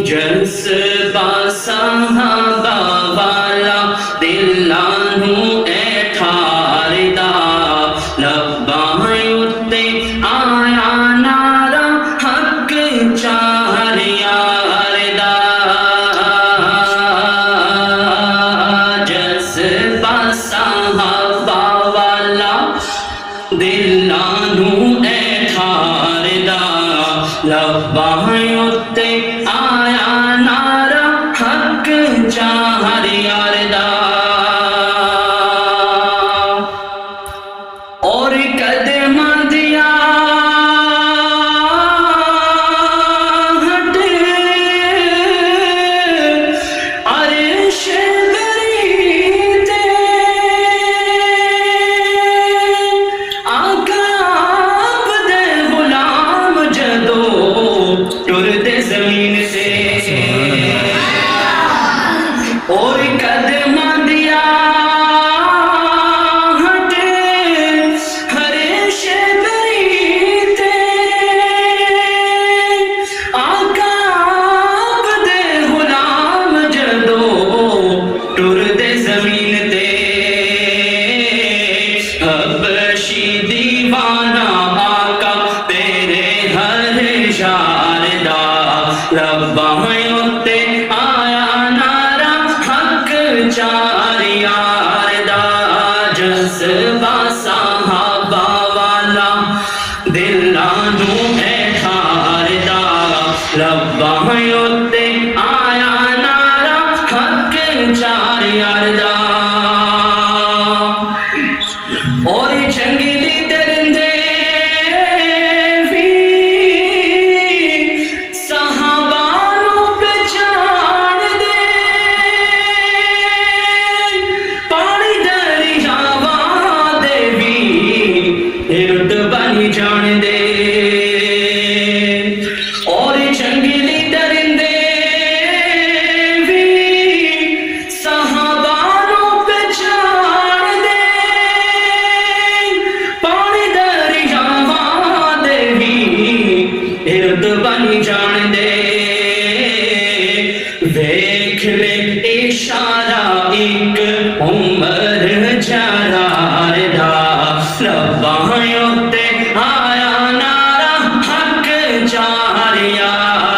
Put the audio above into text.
جذبہ صحابہ والا دل نوں اے ٹھار دا لباں اُتے آیا نعرہ حق چار یار دا جذبہ صحابہ والا دل نوں اے ٹھار دا لباں اُتے آیا نعرہ حق چار یار دا اور قدماں دیا ہٹ عرش بری تے آقا آپ دے غلام جدو ٹردے زمین سے اور قدماں دیا ہٹ عرش بری تے آقا آپ دے غلام جدو ٹردے زمین تے حبشی دیوانہ آقا تیرے ہر شار دا لباں اُتے آیا نعرہ حق چار یار دا جذبہ صحابہ والا دل نوں اے ٹھار دا لباں اُتے آیا نعرہ حق چار یار دا اور جنگلی درندے بھی صحابہ نوں پہچان دے پانی دریاواں دے بھی رتبہ نہیں جان دے اور جنگلی درندے بھی صحابہ نوں پہچان دے پانی دریاواں دے بھی رتبہ نہیں جان دے ویکھ لے اشارہ ایک عمر جرار دا لباں اُتے آیا نعرہ حق چار یار